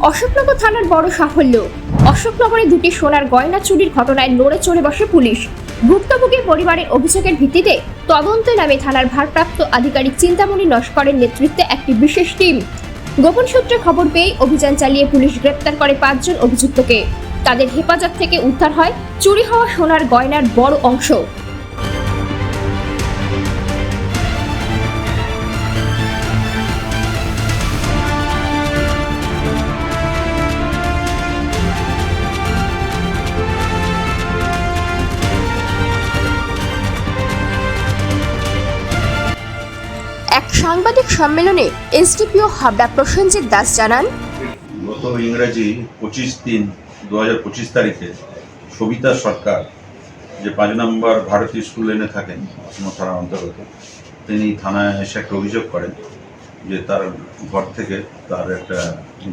অশোকনগর থানার বড় সাফল্য। অশোকনগরে দুটি সোনার গয়না চুরির ঘটনায় নড়ে চড়ে বসে পুলিশ। ভুক্তভোগী পরিবারের অভিযোগের ভিত্তিতে তদন্তে নামে থানার ভারপ্রাপ্ত আধিকারিক চিন্তামণি নস্করের নেতৃত্বে একটি বিশেষ টিম। গোপন সূত্রে খবর পেয়ে অভিযান চালিয়ে পুলিশ গ্রেপ্তার করে 5 জন অভিযুক্তকে। তাদের হেফাজত থেকে উদ্ধার হয় চুরি হওয়া সোনার গয়নার বড় অংশ। এক সাংবাদিক সম্মেলনে এসডিপিও হাবড়া প্রসেনজিৎ দাস জানান, গত ইংরেজি 25/3/2025 তারিখে সবিতা সরকার, যে 5 নম্বর ভারতীয় স্কুল লেনে থাকেন অসমত থানার অন্তর্গত, তিনি থানায় এসে একটা অভিযোগ করেন যে তার ঘর থেকে তার একটা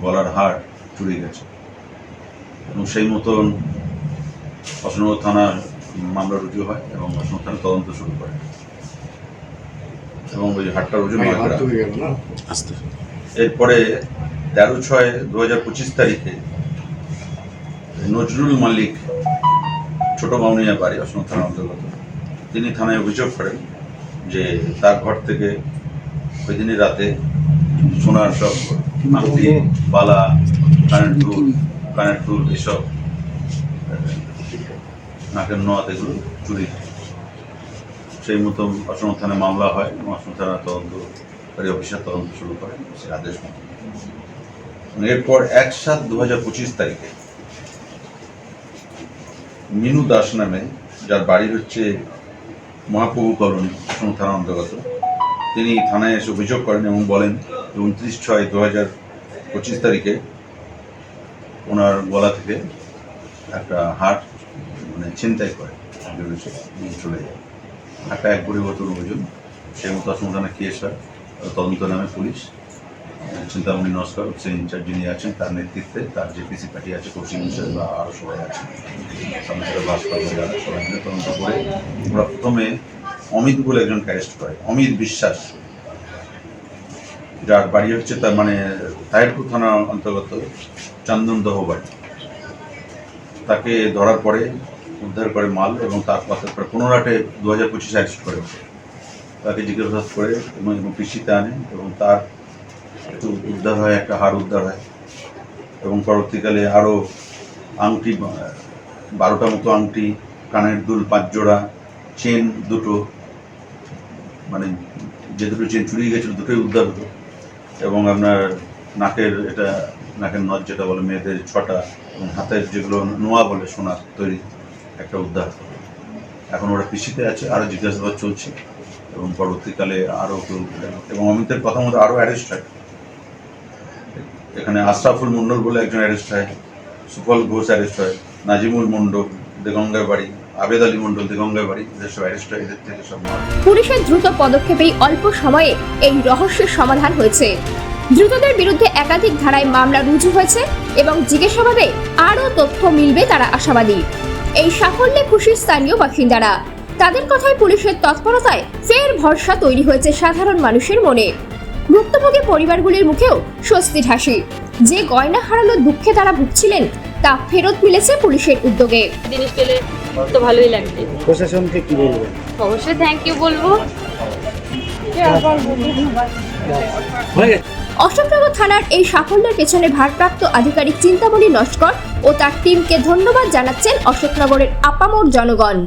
গলার হার চুরি গেছে এবং সেই মতন অসমত থানার মামলা রুজু হয় এবং অসমত থানা তদন্ত শুরু করে এবং ওই হাটটার ওজন এরপরে 13/6/2025 তারিখে নজরুল মালিক, ছোট বাউনিয়া বাড়ি, অসমত থানার অন্তর্গত, তিনি থানায় অভিযোগ করেন যে তার ঘর থেকে ওই দিনই রাতে সোনার সব আংটি, বালা, কানের দুল এসব, নাকের নথ, এগুলো চুরি। সেই মতো অসমত থানায় মামলা হয় এবং অসমত থানা তদন্তকারী অফিসার তদন্ত শুরু করেন সে আদেশ মতো। এরপর 1/7/2025 তারিখে মিনু দাস নামে, যার বাড়ি হচ্ছে মহাপ্রভু কলোনি, অসমত থানার অন্তর্গত, তিনি থানায় এসে অভিযোগ করেন এবং বলেন 29/6/2025 তারিখে ওনার গলা থেকে একটা হার ছিনতাই করে চলে যায়। হাটটা 1 ভরি বোতল ওজন। সেই মতো অসমত থানা কেস হয়, তদন্ত নামে পুলিশ চিন্তামণি নস্কর, সে ইনচার্জ যিনি আছেন তার নেতৃত্বে, তার যে পিসি পার্টি আছে, কোচিং হিসেবে বা আরও সবাই আছে, সামনে ভাস্কর সবাই মিলে তদন্ত করে ওরা প্রথমে অমিত বলে একজনকে অ্যারেস্ট করে। অমিত বিশ্বাস, যার বাড়ি হচ্ছে তার তাহিরপুর থানার অন্তর্গত চন্দনদহ বাড়ি, তাকে ধরার পরে উদ্ধার করে মাল এবং তার পাশে 15/8/2025 অ্যারেস্ট করে, তাকে জিজ্ঞাসাবাদ করে এবং পিসিতে আনে এবং তার একটু উদ্ধার হয়, একটা হার উদ্ধার হয় এবং পরবর্তীকালে আরও আংটি 12টা মতো আংটি, কানের দুল 5 জোড়া, চেন 2টো, যে 2টো চেন চুরি গেছিলো 2টোই উদ্ধার হতো এবং আপনার নাকের নথ যেটা বলে মেয়েদের 6টা এবং হাতের যেগুলো নোয়া বলে সোনার তৈরি একটা উদ্ধার। এখন ওরা পিসিতে আছে, আরও জিজ্ঞাসাবাদ চলছে এবং পরবর্তীকালে আরও কেউ, এবং অমিতের কথা মতো আরও অ্যারেস্ট হয়। এখানে আশরাফুল মণ্ডল বলে একজন অ্যারেস্ট হয়, সুফল ঘোষ অ্যারেস্ট হয়, নাজিমুল মণ্ডল দেগঙ্গার বাড়ি, আবেদ আলী মণ্ডল দেগঙ্গার বাড়ি, এদের সব অ্যারেস্ট হয়। এদের থেকে সব পুলিশের দ্রুত পদক্ষেপেই অল্প সময়ে এই রহস্যের সমাধান হয়েছে। দ্রুতদের বিরুদ্ধে একাধিক ধারায় মামলা রুজু হয়েছে এবং জিজ্ঞাসাবাদে আরও তথ্য মিলবে তারা আশাবাদী। এই সাফল্যে খুশি স্থানীয় বাসিন্দারা। তাদের কথায় পুলিশের তৎপরতায় ফের ভরসা তৈরি হয়েছে সাধারণ মানুষের মনে। ভুক্তভোগী পরিবারগুলির মুখেও স্বস্তির হাসি। যে গয়না হারানোর দুঃখে তারা ভুগছিলেন তা ফেরত মিলেছে পুলিশের উদ্যোগে। জিনিস পেলে তো ভালোই লাগছে। প্রশাসনকে কি বলবেন? অবশ্যই থ্যাংক ইউ বলবো। অশোকনগর থানার এই সাফল্যের পেছনে ভারপ্রাপ্ত আধিকারিক চিন্তামণি নস্কর ও তার টিমকে ধন্যবাদ জানাচ্ছেন অশোকনগরের আপামর জনগণ।